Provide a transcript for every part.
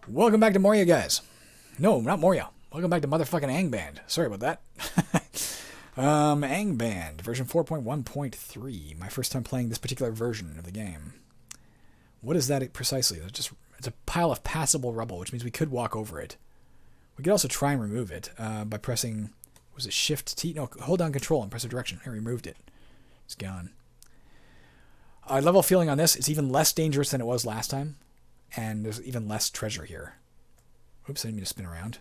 Welcome back to Moria, guys. No, not Moria. Welcome back to motherfucking Angband. Sorry about that. Angband, version 4.1.3. My first time playing this particular version of the game. What is that precisely? It's a pile of passable rubble, which means we could walk over it. We could also try and remove it by pressing, was it Shift T? No, hold down Control and press a direction. Here, removed it. It's gone. Level feeling on this, it's even less dangerous than it was last time. And there's even less treasure here. Oops, I didn't mean to spin around.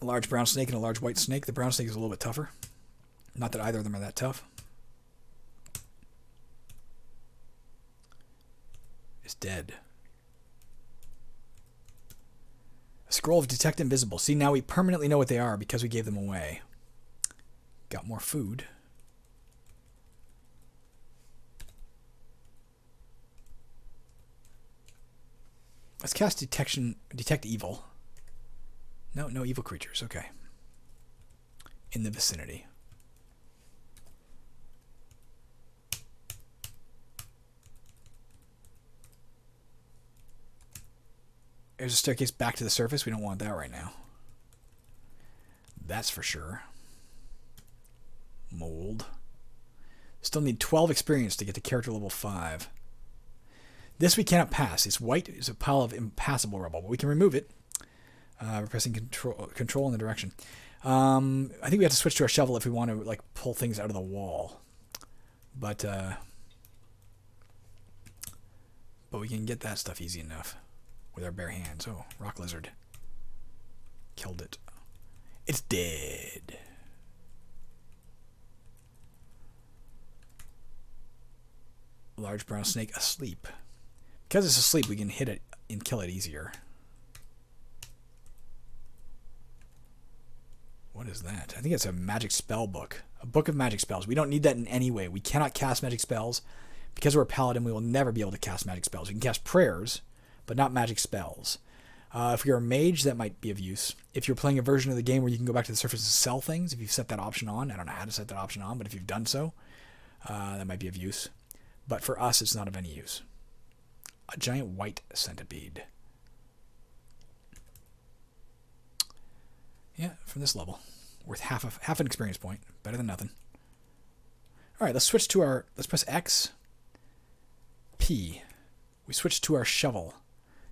A large brown snake and a large white snake. The brown snake is a little bit tougher. Not that either of them are that tough. It's dead. A scroll of Detect Invisible. See, now we permanently know what they are because we gave them away. Got more food. Let's cast Detect Evil. No evil creatures. Okay. In the vicinity. There's a staircase back to the surface. We don't want that right now. That's for sure. Mold. Still need 12 experience to get to character level 5. This we cannot pass. It's white. It's a pile of impassable rubble, but we can remove it. We're pressing control in the direction. I think we have to switch to our shovel if we want to pull things out of the wall. But we can get that stuff easy enough with our bare hands. Oh, rock lizard. Killed it. It's dead. Large brown snake asleep. Because it's asleep, we can hit it and kill it easier. What is that? I think it's a magic spell book. A book of magic spells. We don't need that in any way. We cannot cast magic spells. Because we're a paladin, we will never be able to cast magic spells. We can cast prayers, but not magic spells. If you're a mage, that might be of use. If you're playing a version of the game where you can go back to the surface and sell things, if you've set that option on, I don't know how to set that option on, but if you've done so, that might be of use. But for us, it's not of any use. A giant white centipede. Yeah, from this level. Worth half an experience point. Better than nothing. Alright, let's switch to our... Let's press X. P. We switch to our shovel.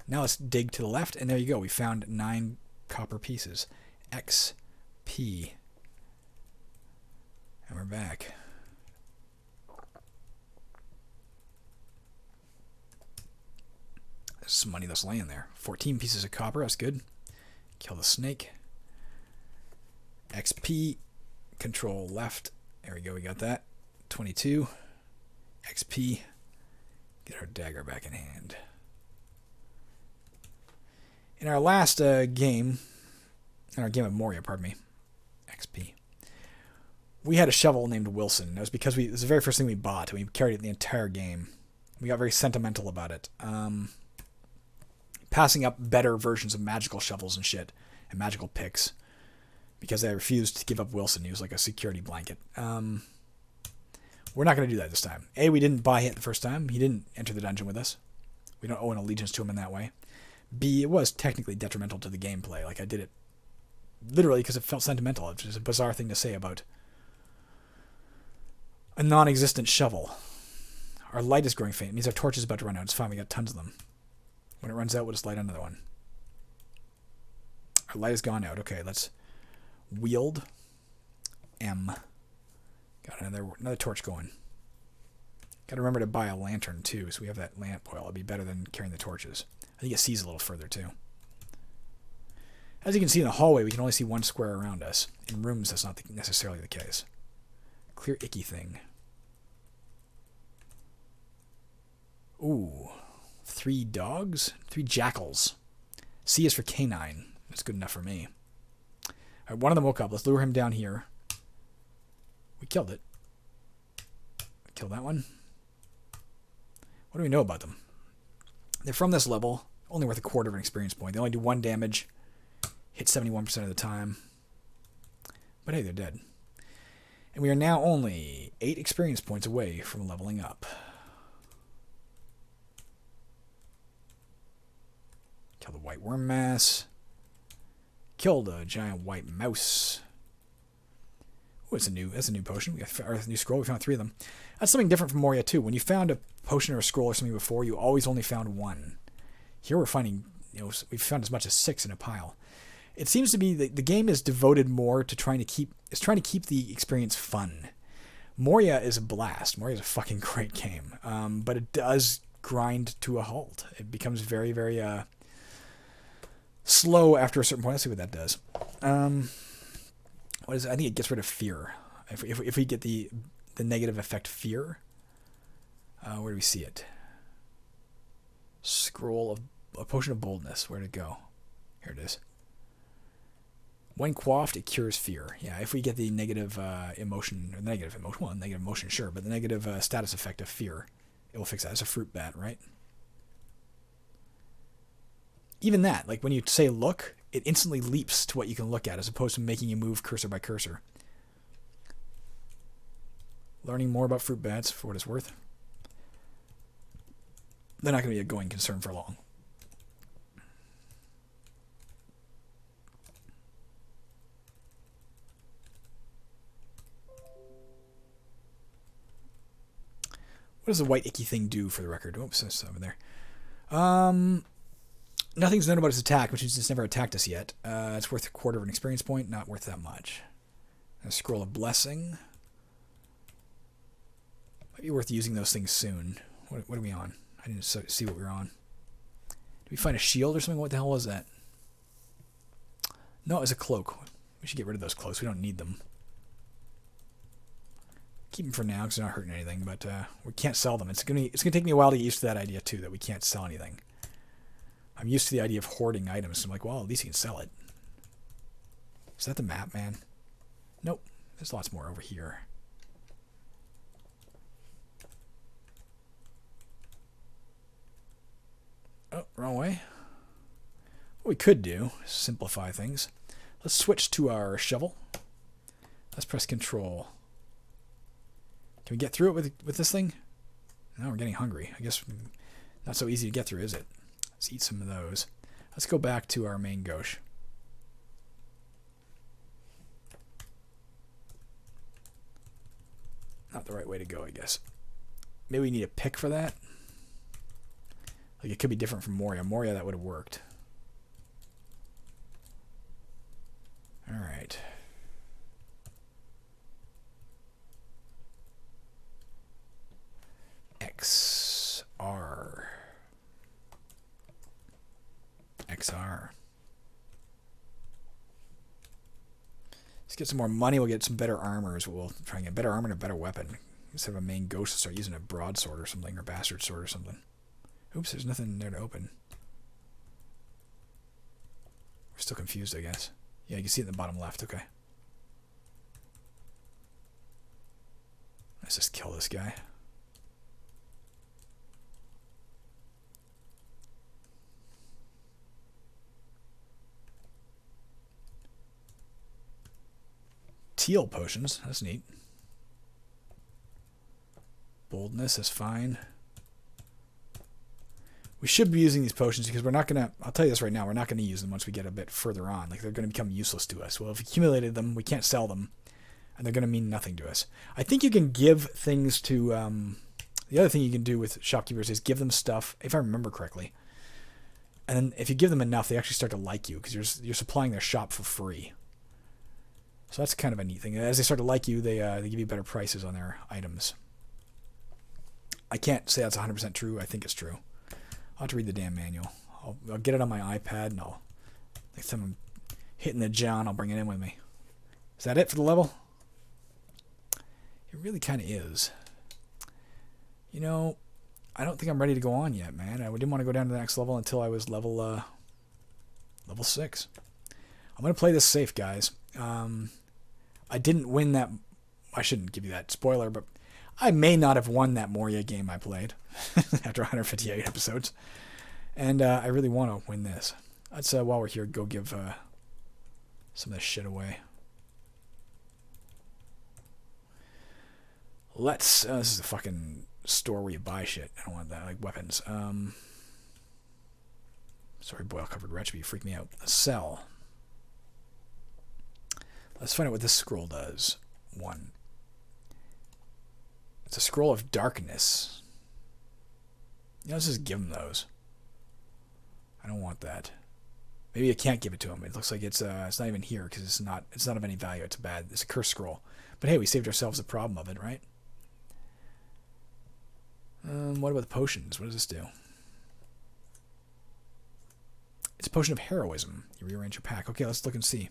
Now let's dig to the left, and there you go. We found 9 copper pieces. X. P. And we're back. There's some money that's laying there. 14 pieces of copper. That's good. Kill the snake. XP. Control left. There we go. We got that. 22. XP. Get our dagger back in hand. In our last game, in our game of Moria, pardon me, XP, we had a shovel named Wilson. That was because it was the very first thing we bought, and we carried it the entire game. We got very sentimental about it. Passing up better versions of magical shovels and shit, and magical picks, because I refused to give up Wilson. He was like a security blanket. We're not going to do that this time. A, we didn't buy it the first time. He didn't enter the dungeon with us. We don't owe an allegiance to him in that way. B, it was technically detrimental to the gameplay. Like, I did it literally because it felt sentimental. It's just a bizarre thing to say about a non-existent shovel. Our light is growing faint. It means our torch is about to run out. It's fine. We got tons of them. When it runs out, we'll just light another one. Our light has gone out. Okay, let's wield M. Got another torch going. Got to remember to buy a lantern too, so we have that lamp oil. It'll be better than carrying the torches. I think it sees a little further too. As you can see in the hallway, we can only see one square around us. In rooms, that's not necessarily the case. Clear icky thing. Ooh. 3 dogs? 3 jackals. C is for canine. That's good enough for me. Alright, one of them woke up. Let's lure him down here. We killed it. Kill that one. What do we know about them? They're from this level. Only worth a quarter of an experience point. They only do 1 damage. Hit 71% of the time. But hey, they're dead. And we are now only 8 experience points away from leveling up. Kill the white worm mass. Kill the giant white mouse. Oh, that's a new potion. Or a new scroll. We found 3 of them. That's something different from Moria too. When you found a potion or a scroll or something before, you always only found 1. Here we're finding, we've found as much as 6 in a pile. It seems to be the game is devoted more to trying to keep the experience fun. Moria is a blast. Moria is a fucking great game, but it does grind to a halt. It becomes very, very slow after a certain point. Let's see what that does. What is it? I think it gets rid of fear. If we get the negative effect fear, where do we see it? Scroll of a potion of boldness. Where did it go? Here it is. When quaffed, it cures fear. Yeah, if we get the negative emotion, negative emotion, sure, but the negative status effect of fear, it will fix that. It's a fruit bat, right? Even that, like when you say look, it instantly leaps to what you can look at as opposed to making you move cursor by cursor. Learning more about fruit bats for what it's worth. They're not going to be a going concern for long. What does the white icky thing do for the record? Oops, that's over there. Nothing's known about its attack, which means it's never attacked us yet. It's worth 1/4 of an experience point, not worth that much. A scroll of blessing. Might be worth using those things soon. What are we on? I didn't see what we were on. Did we find a shield or something? What the hell was that? No, it was a cloak. We should get rid of those cloaks. We don't need them. Keep them for now because they're not hurting anything, but we can't sell them. It's gonna take me a while to get used to that idea too, that we can't sell anything. I'm used to the idea of hoarding items. So I'm like, well, at least you can sell it. Is that the map, man? Nope. There's lots more over here. Oh, wrong way. What we could do is simplify things. Let's switch to our shovel. Let's press Control. Can we get through it with this thing? No, we're getting hungry. I guess not so easy to get through, is it? Let's eat some of those. Let's go back to our main gauche. Not the right way to go, I guess. Maybe we need a pick for that. Like it could be different from Moria. Moria, that would have worked. All right. XR. Let's get some more money. We'll get some better armors. We'll try and get better armor and a better weapon. Instead of a main ghost, we'll start using a broadsword or something, or bastard sword or something. Oops, there's nothing there to open. We're still confused, I guess. Yeah, you can see it in the bottom left. Okay. Let's just kill this guy. Teal potions. That's neat. Boldness is fine. We should be using these potions because we're not going to... I'll tell you this right now. We're not going to use them once we get a bit further on. Like, they're going to become useless to us. Well, if we accumulated them, we can't sell them. And they're going to mean nothing to us. I think you can give things to... the other thing you can do with shopkeepers is give them stuff, if I remember correctly. And then if you give them enough, they actually start to like you because you're supplying their shop for free. So that's kind of a neat thing. As they start to like you, they give you better prices on their items. I can't say that's 100% true. I think it's true. I'll have to read the damn manual. I'll get it on my iPad, and next time I'm hitting the John, I'll bring it in with me. Is that it for the level? It really kind of is. You know, I don't think I'm ready to go on yet, man. I didn't want to go down to the next level until I was level 6. I'm going to play this safe, guys. I didn't win that... I shouldn't give you that spoiler, but I may not have won that Moria game I played after 158 episodes. And I really want to win this. Let's, while we're here, go give some of this shit away. Let's... this is a fucking store where you buy shit. I don't want that. Like weapons. Sorry, boil-covered wretch, but you freak me out. A cell. Let's find out what this scroll does. 1. It's a scroll of darkness. Let's just give him those. I don't want that. Maybe I can't give it to him. It looks like it's not even here because it's not of any value. It's a cursed scroll. But hey, we saved ourselves the problem of it, right? What about the potions? What does this do? It's a potion of heroism. You rearrange your pack. Okay, let's look and see.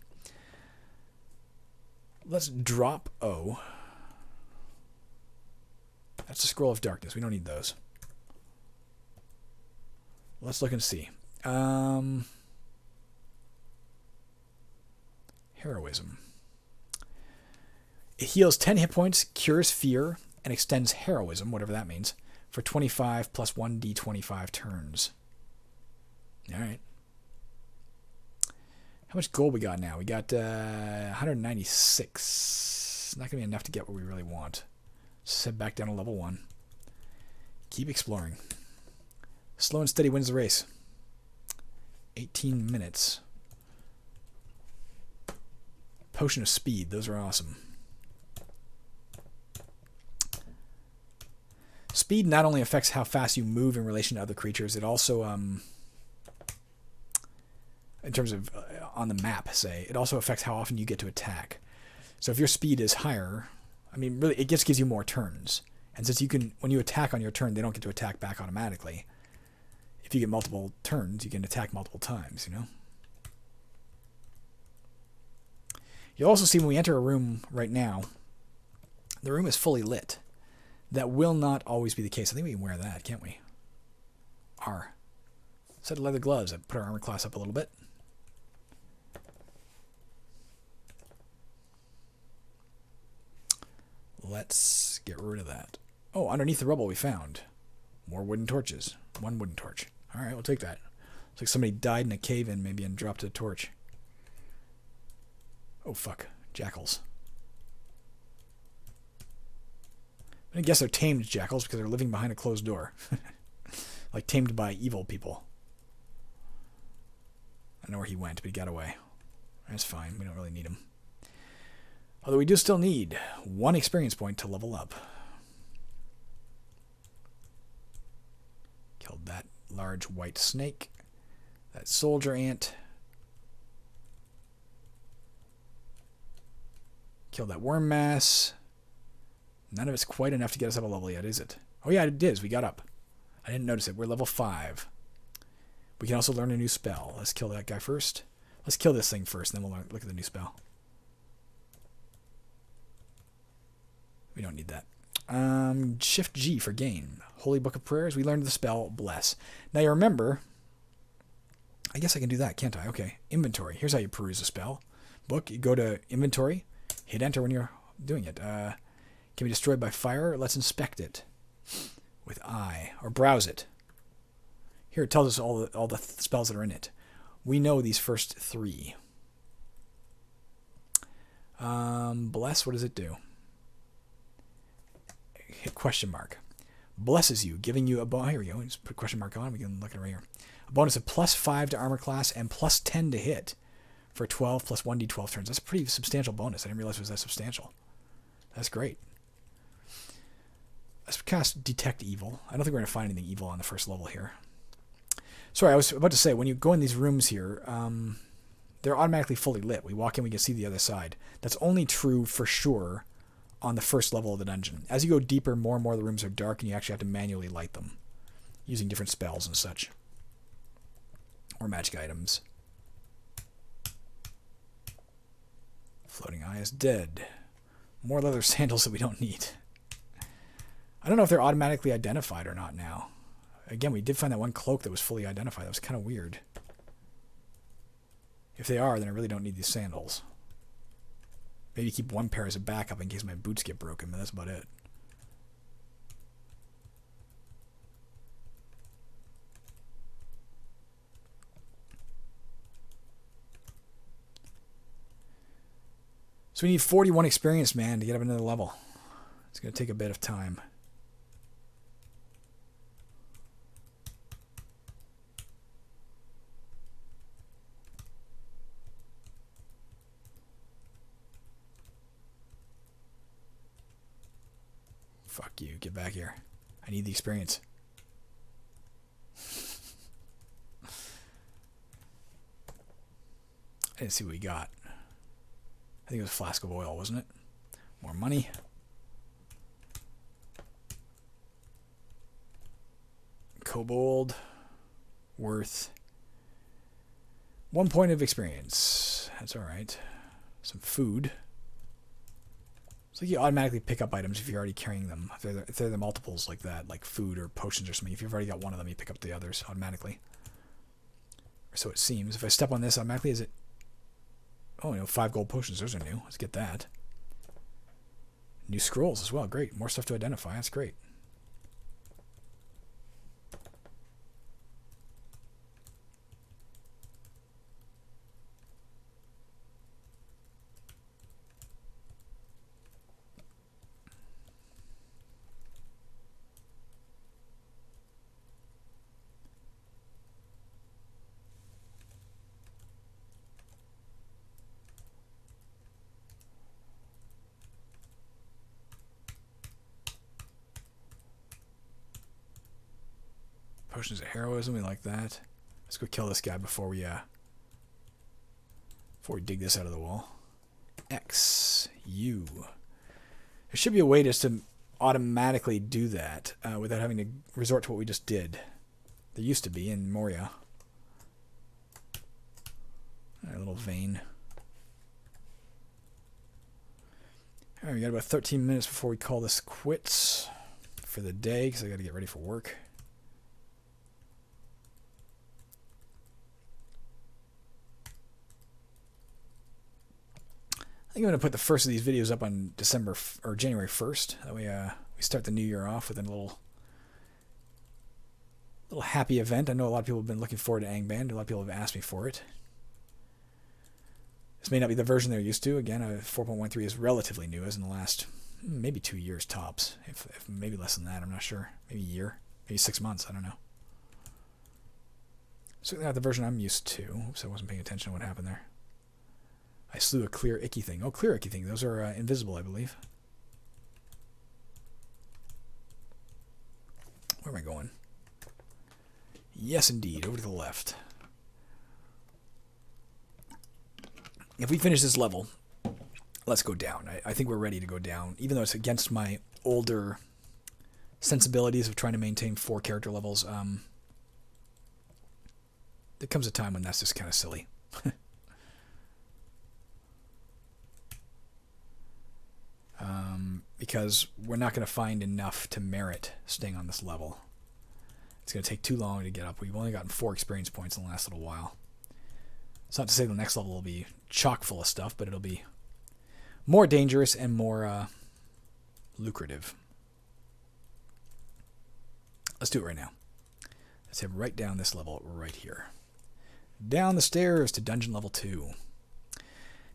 Let's drop O. That's a scroll of darkness. We don't need those. Let's look and see. Heroism. It heals 10 hit points, cures fear, and extends heroism, whatever that means, for 25 plus 1d25 turns. Alright. How much gold we got now? We got 196. Not going to be enough to get what we really want. Let's head back down to level 1. Keep exploring. Slow and steady wins the race. 18 minutes. Potion of speed. Those are awesome. Speed not only affects how fast you move in relation to other creatures, it also, in terms of on the map, say, it also affects how often you get to attack. So if your speed is higher, I mean, really, it just gives you more turns. And since you can, when you attack on your turn, they don't get to attack back automatically. If you get multiple turns, you can attack multiple times, you know? You'll also see when we enter a room right now, the room is fully lit. That will not always be the case. I think we can wear that, can't we? R. Set of leather gloves. I put our armor class up a little bit. Let's get rid of that. Oh, underneath the rubble we found more wooden torches. 1 wooden torch. All right, we'll take that. Looks like somebody died in a cave-in maybe and dropped a torch. Oh, fuck. Jackals. I guess they're tamed jackals because they're living behind a closed door. Like tamed by evil people. I know where he went, but he got away. That's fine. We don't really need him. Although we do still need 1 experience point to level up. Killed that large white snake. That soldier ant. Killed that worm mass. None of it's quite enough to get us up a level yet, is it? Oh yeah, it is. We got up. I didn't notice it. We're level 5. We can also learn a new spell. Let's kill that guy first. Let's kill this thing first, and then we'll look at the new spell. We don't need that. Shift G for gain. Holy Book of Prayers. We learned the spell Bless. Now you remember, I guess I can do that, can't I? Okay. Inventory. Here's how you peruse a spell book. You go to Inventory, hit Enter when you're doing it. Can be destroyed by fire. Let's inspect it with I, or browse it. Here it tells us all the spells that are in it. We know these first 3. Bless. What does it do? Hit question mark. Blesses you, giving you a bonus. Here we go. Just put question mark on. We can look at it right here. A bonus of +5 to armor class and +10 to hit for 12 plus 1d12 turns. That's a pretty substantial bonus. I didn't realize it was that substantial. That's great. Let's cast Detect Evil. I don't think we're going to find anything evil on the first level here. Sorry, I was about to say, when you go in these rooms here, they're automatically fully lit. We walk in, we can see the other side. That's only true for sure on the first level of the dungeon. As you go deeper, more and more of the rooms are dark, and you actually have to manually light them using different spells and such. Or magic items. Floating Eye is dead. More leather sandals that we don't need. I don't know if they're automatically identified or not now. Again, we did find that one cloak that was fully identified. That was kind of weird. If they are, then I really don't need these sandals. Maybe keep 1 pair as a backup in case my boots get broken, but that's about it. So we need 41 experience, man, to get up another level. It's going to take a bit of time. Fuck you. Get back here. I need the experience. I didn't see what we got. I think it was a flask of oil, wasn't it? More money. Kobold. Worth 1 point of experience. That's alright. Some food. It's like you automatically pick up items if you're already carrying them. If they're the multiples like that, like food or potions or something. If you've already got one of them, you pick up the others automatically. Or so it seems. If I step on this automatically, is it... Oh, 5 gold potions. Those are new. Let's get that. New scrolls as well. Great. More stuff to identify. That's great. Potions of heroism, we like that. Let's go kill this guy before we dig this out of the wall. X, U. There should be a way just to automatically do that without having to resort to what we just did. There used to be in Moria. A little vein. Alright, we got about 13 minutes before we call this quits for the day because I got to get ready for work. I think I'm going to put the first of these videos up on January 1st. That way we start the new year off with a little happy event. I know a lot of people have been looking forward to Angband. A lot of people have asked me for it. This may not be the version they're used to. Again, 4.13 is relatively new, as in the last maybe 2 years tops. If maybe less than that, I'm not sure. Maybe a year. Maybe 6 months. I don't know. Certainly not the version I'm used to. Oops, I wasn't paying attention to what happened there. I slew a clear icky thing. Oh, clear icky thing. Those are invisible, I believe. Where am I going? Yes, indeed. Over to the left. If we finish this level, let's go down. I think we're ready to go down. Even though it's against my older sensibilities of trying to maintain 4 character levels, there comes a time when that's just kind of silly. Because we're not going to find enough to merit staying on this level. It's going to take too long to get up. We've only gotten 4 experience points in the last little while. It's not to say the next level will be chock full of stuff, but it'll be more dangerous and more lucrative. Let's do it right now. Let's head right down this level right here. Down the stairs to dungeon level 2.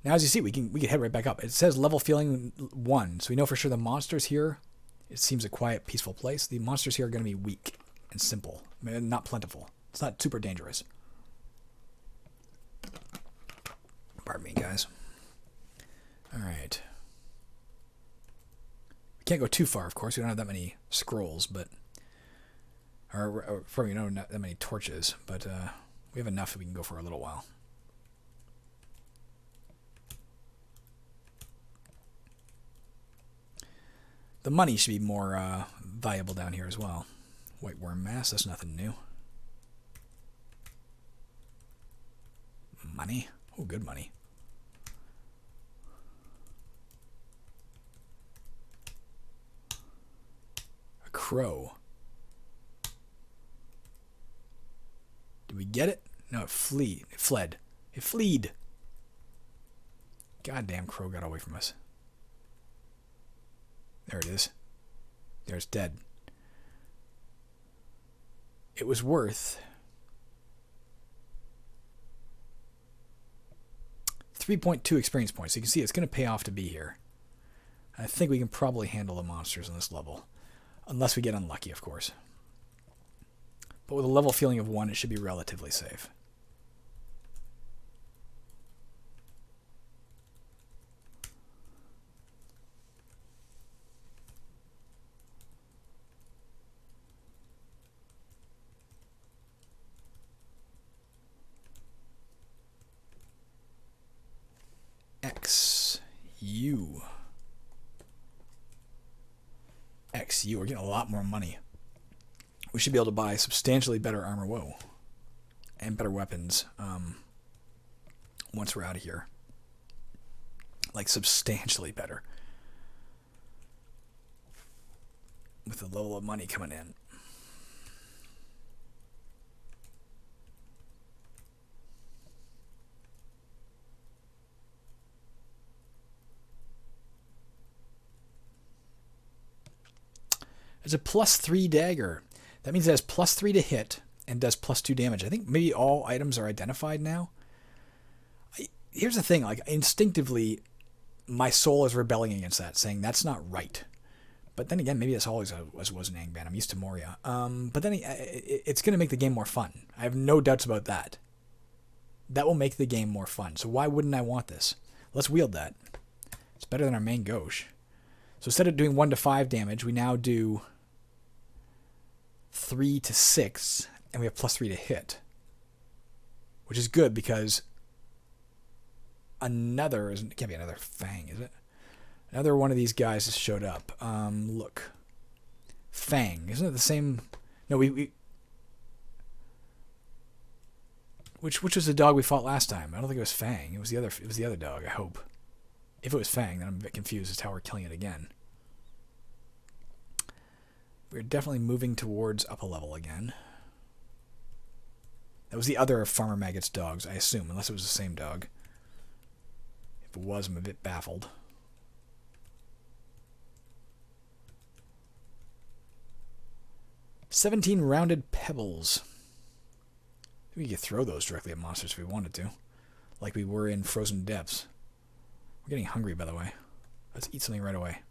Now, as you see, we can head right back up. It says level feeling 1, so we know for sure the monsters here, it seems a quiet, peaceful place. The monsters here are going to be weak and simple, not plentiful. It's not super dangerous. Pardon me, guys. All right. We can't go too far, of course. We don't have that many scrolls, but or probably not that many torches, but we have enough that we can go for a little while. The money should be more valuable down here as well. White worm mass, that's nothing new. Money. Oh, good money. A crow. Did we get it? No, it fled. It fleed. Goddamn crow got away from us. There it is. There, it's dead. It was worth 3.2 experience points. So you can see it's going to pay off to be here. I think we can probably handle the monsters on this level. Unless we get unlucky, of course. But with a level feeling of 1, it should be relatively safe. XU. We're getting a lot more money. We should be able to buy substantially better armor. Whoa. And better weapons. Once we're out of here. Like, substantially better. With the level of money coming in. It's a +3 dagger. That means it has +3 to hit and does +2 damage. I think maybe all items are identified now. Here's the thing, like, instinctively, my soul is rebelling against that, saying that's not right. But then again, maybe that's always as was in Angband. I'm used to Moria. But then it's going to make the game more fun. I have no doubts about that. That will make the game more fun. So why wouldn't I want this? Let's wield that. It's better than our main gauche. So instead of doing 1 to 5 damage, we now do 3 to 6, and we have +3 to hit. Which is good because it can't be another Fang, is it? Another one of these guys has showed up. Look. Fang. Isn't it the same? No, which was the dog we fought last time? I don't think it was Fang. It was the other dog, I hope. If it was Fang, then I'm a bit confused as to how we're killing it again. We're definitely moving towards up a level again. That was the other of Farmer Maggot's dogs, I assume, unless it was the same dog. If it was, I'm a bit baffled. "17 rounded pebbles." We could throw those directly at monsters if we wanted to. Like we were in Frozen Depths. We're getting hungry, by the way. Let's eat something right away.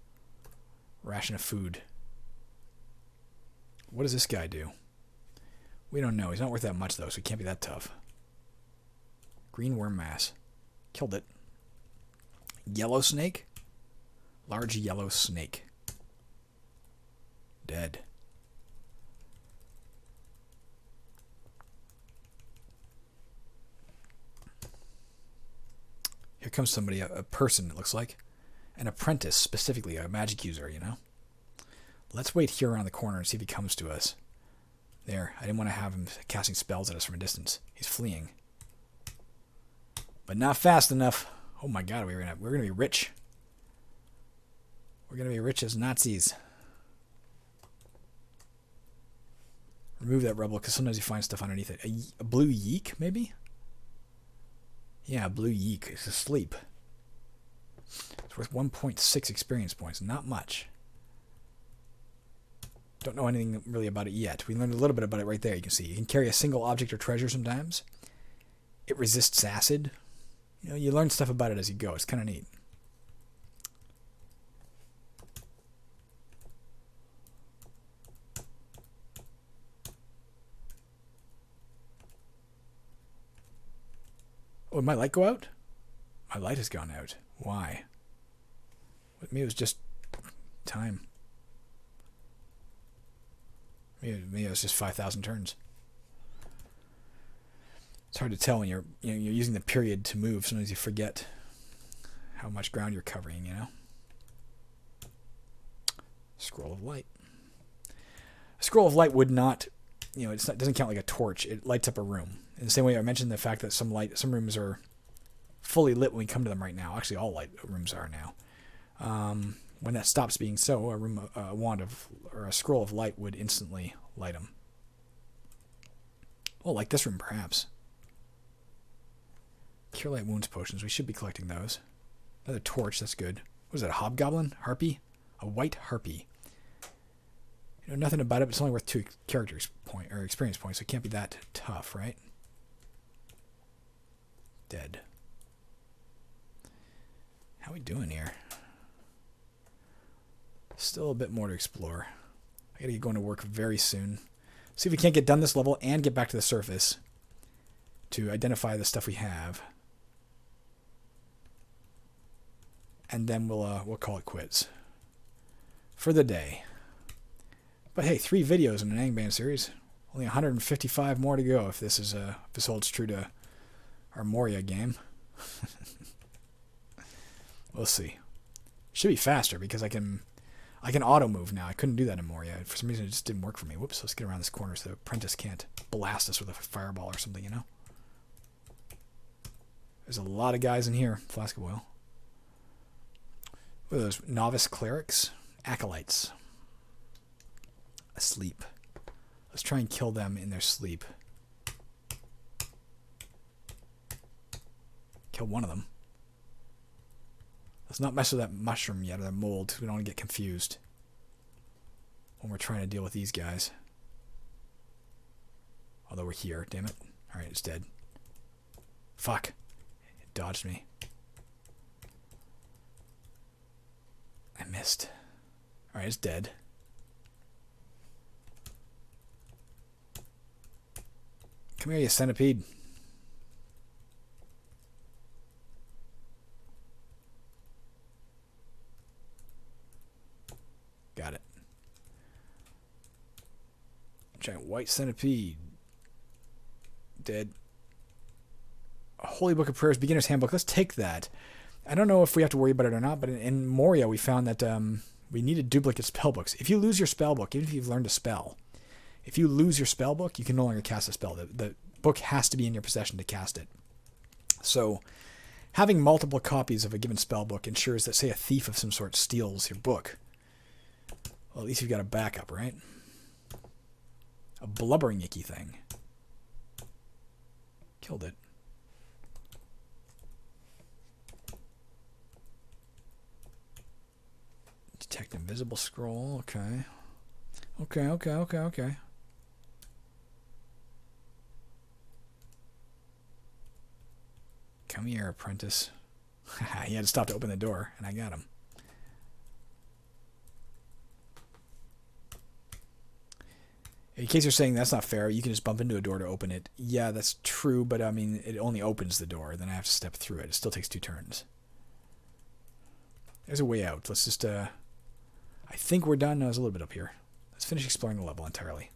Ration of food. What does this guy do? We don't know. He's not worth that much, though, so he can't be that tough. Green worm mass. Killed it. Yellow snake? Large yellow snake. Dead. Here comes somebody, a person, it looks like. An apprentice, specifically, a magic user, you know? Let's wait here around the corner and see if he comes to us. There, I didn't want to have him casting spells at us from a distance. He's fleeing. But not fast enough. Oh my god, we're gonna be rich. We're gonna be rich as Nazis. Remove that rubble, because sometimes you find stuff underneath it. A blue yeek, maybe? Yeah, a blue yeek. It's asleep. It's worth 1.6 experience points. Not much. Don't know anything really about it yet. We learned a little bit about it right there. You can see. You can carry a single object or treasure sometimes. It resists acid. You know, you learn stuff about it as you go. It's kind of neat. Oh, did my light go out? My light has gone out. Why? Maybe it was just time. Maybe it was just 5,000 turns. It's hard to tell when you're using the period to move. Sometimes you forget how much ground you're covering, you know? Scroll of light. A scroll of light would not, it doesn't count like a torch. It lights up a room. In the same way I mentioned the fact that some rooms are fully lit when we come to them right now. Actually, all light rooms are now. When that stops being so, a wand of or a scroll of light would instantly light them. Oh, like this room, perhaps. Cure light wounds potions. We should be collecting those. Another torch. That's good. What is that? A hobgoblin? Harpy? A white harpy. Nothing about it, but it's only worth 2 experience points, so it can't be that tough, right? Dead. How are we doing here? Still a bit more to explore. I gotta get going to work very soon. See if we can't get done this level and get back to the surface to identify the stuff we have. And then we'll call it quits for the day. But hey, 3 videos in an Angband series. Only 155 more to go if this holds true to our Moria game. We'll see. Should be faster because I I can auto move now. I couldn't do that anymore. Yeah, for some reason it just didn't work for me. Whoops, let's get around this corner so the apprentice can't blast us with a fireball or something, you know? There's a lot of guys in here. Flask of oil. What are those? Novice clerics? Acolytes. Asleep. Let's try and kill them in their sleep. Kill one of them. Let's not mess with that mushroom yet, or that mold. We don't want to get confused when we're trying to deal with these guys. Although we're here, damn it. Alright, it's dead. Fuck. It dodged me. I missed. Alright, it's dead. Come here, you centipede. Got it. Giant white centipede. Dead. A Holy Book of Prayers, Beginner's Handbook. Let's take that. I don't know if we have to worry about it or not, but in Moria we found that we needed duplicate spellbooks. If you lose your spellbook, even if you've learned a spell, if you lose your spellbook, you can no longer cast a spell. The book has to be in your possession to cast it. So having multiple copies of a given spellbook ensures that, say, a thief of some sort steals your book. Well, at least you've got a backup, right? A blubbering icky thing. Killed it. Detect invisible scroll. Okay. Okay. Come here, apprentice. He had to stop to open the door, and I got him. In case you're saying that's not fair, you can just bump into a door to open it. Yeah, that's true, but I mean, it only opens the door. Then I have to step through it. It still takes 2 turns. There's a way out. Let's just, I think we're done. No, there's a little bit up here. Let's finish exploring the level entirely.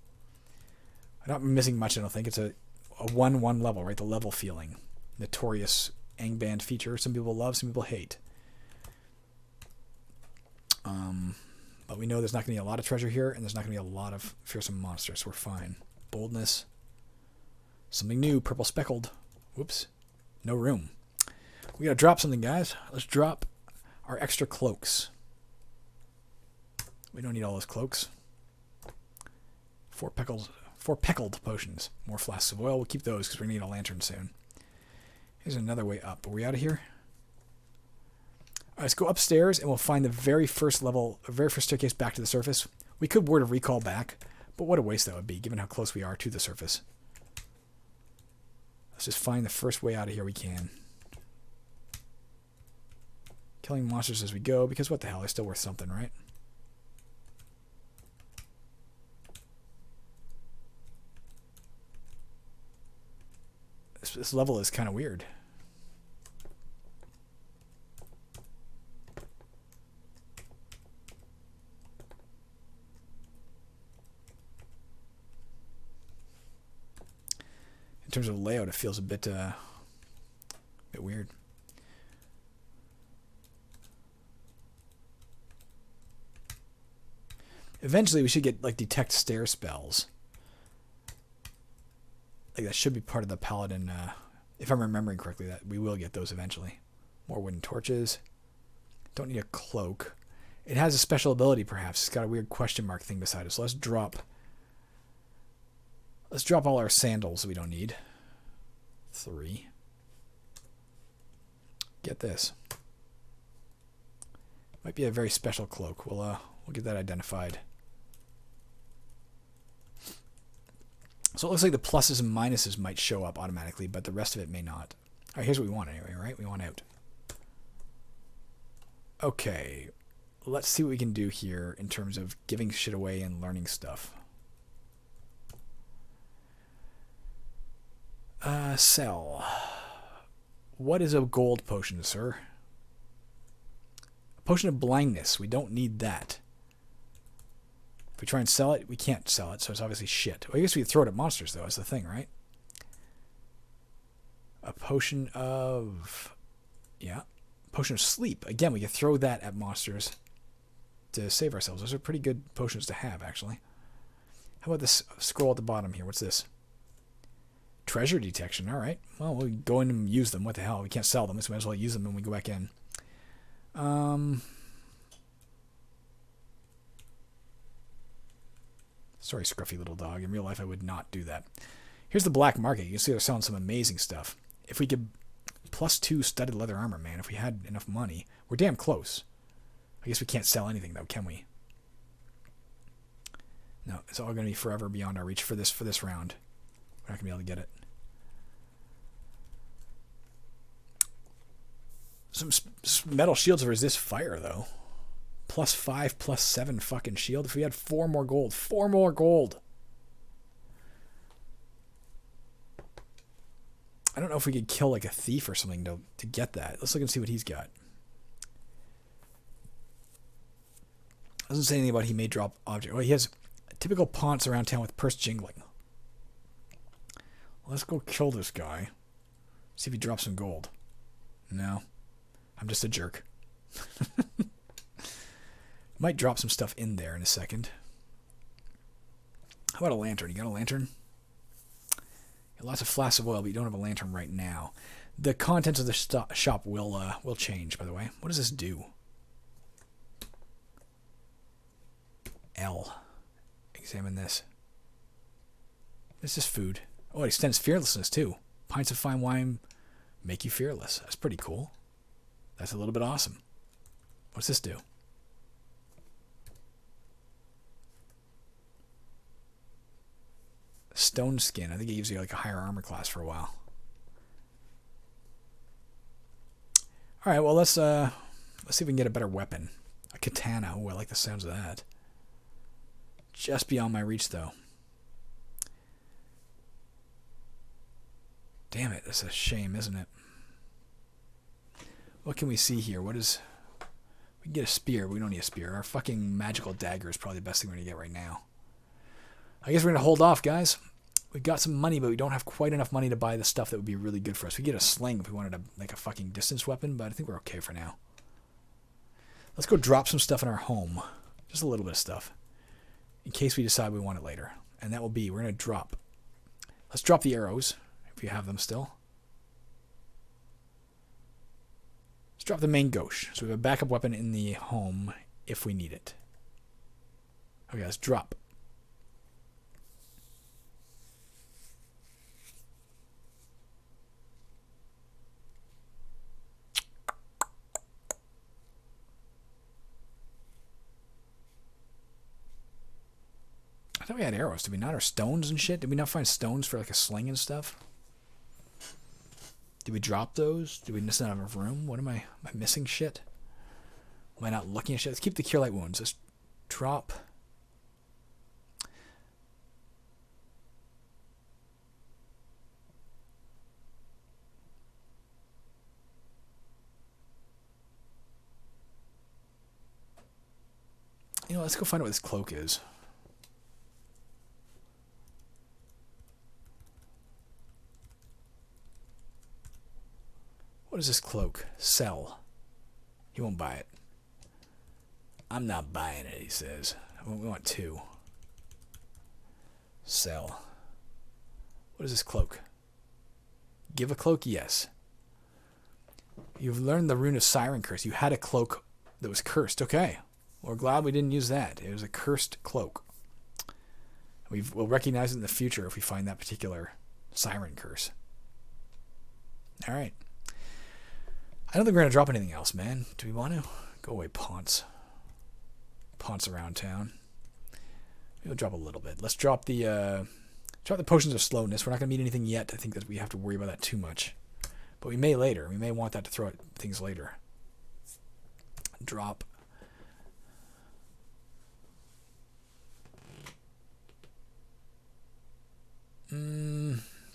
I'm not missing much, I don't think. It's a 1-1 level, right? The level feeling. Notorious Angband feature. Some people love, some people hate. But we know there's not going to be a lot of treasure here, and there's not going to be a lot of fearsome monsters, so we're fine. Boldness. Something new. Purple speckled. Whoops. No room. We got to drop something, guys. Let's drop our extra cloaks. We don't need all those cloaks. 4 pickled potions. More flasks of oil. We'll keep those because we're going to need a lantern soon. Here's another way up. Are we out of here? All right, let's go upstairs and we'll find the very first level, very first staircase back to the surface. We could word of recall back, but what a waste that would be given how close we are to the surface. Let's just find the first way out of here we can. Killing monsters as we go, because what the hell, they're still worth something, right? This level is kind of weird. In terms of layout, it feels a bit weird. Eventually, we should get like detect stare spells. Like that should be part of the Paladin. If I'm remembering correctly, that we will get those eventually. More wooden torches. Don't need a cloak. It has a special ability, perhaps. It's got a weird question mark thing beside it. So let's drop. Let's drop all our sandals we don't need. 3. Get this. Might be a very special cloak. We'll get that identified. So it looks like the pluses and minuses might show up automatically, but the rest of it may not. All right, here's what we want anyway, right? We want out. Okay, let's see what we can do here in terms of giving shit away and learning stuff. Sell. What is a gold potion, sir? A potion of blindness. We don't need that. If we try and sell it, we can't sell it, so it's obviously shit. Well, I guess we could throw it at monsters, though. That's the thing, right? A potion of... Yeah. Potion of sleep. Again, we could throw that at monsters. to save ourselves. Those are pretty good potions to have, actually. How about this scroll at the bottom here? What's this? Treasure detection. All right. Well, we'll go in and use them. What the hell? We can't sell them, so we might as well use them when we go back in. Sorry, scruffy little dog. In real life, I would not do that. Here's the black market. You can see they're selling some amazing stuff. If we could +2 studded leather armor, man, if we had enough money. We're damn close. I guess we can't sell anything, though, can we? No, it's all going to be forever beyond our reach for this round. We're not going to be able to get it. Some metal shields resist fire, though. +5, +7 fucking shield. If we had 4 more gold. 4 more gold! I don't know if we could kill like a thief or something to get that. Let's look and see what he's got. Doesn't say anything about he may drop object. Well, he has typical ponce around town with purse jingling. Let's go kill this guy. See if he drops some gold. No. I'm just a jerk. Might drop some stuff in there in a second. How about a lantern? You got a lantern? Got lots of flasks of oil, but you don't have a lantern right now. The contents of the shop will change, by the way. What does this do? L. Examine this. This is food. Oh, it extends fearlessness, too. Pints of fine wine make you fearless. That's pretty cool. That's a little bit awesome. What's this do? Stone skin. I think it gives you like a higher armor class for a while. All right, well let's see if we can get a better weapon. A katana. Oh, I like the sounds of that. Just beyond my reach, though. Damn it, that's a shame, isn't it? What can we see here? What is... We can get a spear, but we don't need a spear. Our fucking magical dagger is probably the best thing we're going to get right now. I guess we're going to hold off, guys. We've got some money, but we don't have quite enough money to buy the stuff that would be really good for us. We get a sling if we wanted a fucking distance weapon, but I think we're okay for now. Let's go drop some stuff in our home. Just a little bit of stuff. In case we decide we want it later. And that will be, we're going to drop. Let's drop the arrows, if you have them still. Let's drop the main gauche. So we have a backup weapon in the home if we need it. Okay, let's drop. I thought we had arrows, did we not? Or stones and shit? Did we not find stones for like a sling and stuff? Did we drop those? Did we miss out of room? What am I missing shit? Am I not looking at shit? Let's keep the cure light wounds. Let's drop. You know, let's go find out what this cloak is. What is this cloak? Sell. He won't buy it. I'm not buying it, he says. We want 2. Sell. What is this cloak? Give a cloak? Yes. You've learned the rune of Siren Curse. You had a cloak that was cursed. Okay. We're glad we didn't use that. It was a cursed cloak. We'll recognize it in the future if we find that particular Siren Curse. Alright. I don't think we're going to drop anything else, man. Do we want to? Go away, Ponce. Ponce around town. We'll drop a little bit. Let's drop the potions of slowness. We're not going to meet anything yet. I think that we have to worry about that too much. But we may later. We may want that to throw at things later. Drop.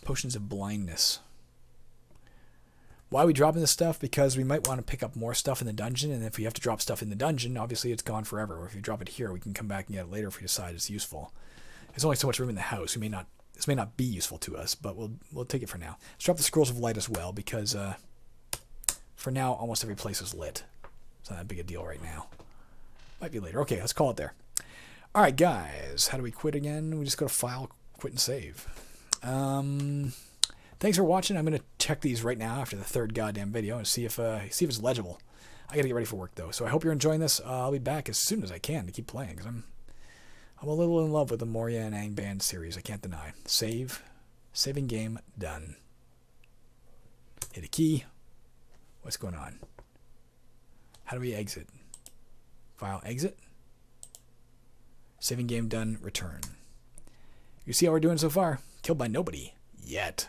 Potions of blindness. Why are we dropping this stuff? Because we might want to pick up more stuff in the dungeon, and if we have to drop stuff in the dungeon, obviously it's gone forever. Or if you drop it here, we can come back and get it later if we decide it's useful. There's only so much room in the house. This may not be useful to us, but we'll take it for now. Let's drop the scrolls of light as well, because for now almost every place is lit. It's not that big a deal right now. Might be later. Okay, let's call it there. All right, guys. How do we quit again? We just go to File, Quit, and Save. Thanks for watching. I'm going to check these right now after the third goddamn video and see if it's legible. I got to get ready for work, though. So I hope you're enjoying this. I'll be back as soon as I can to keep playing, because I'm a little in love with the Moria and Angband series. I can't deny. Save. Saving game done. Hit a key. What's going on? How do we exit? File, exit. Saving game done, return. You see how we're doing so far? Killed by nobody. Yet.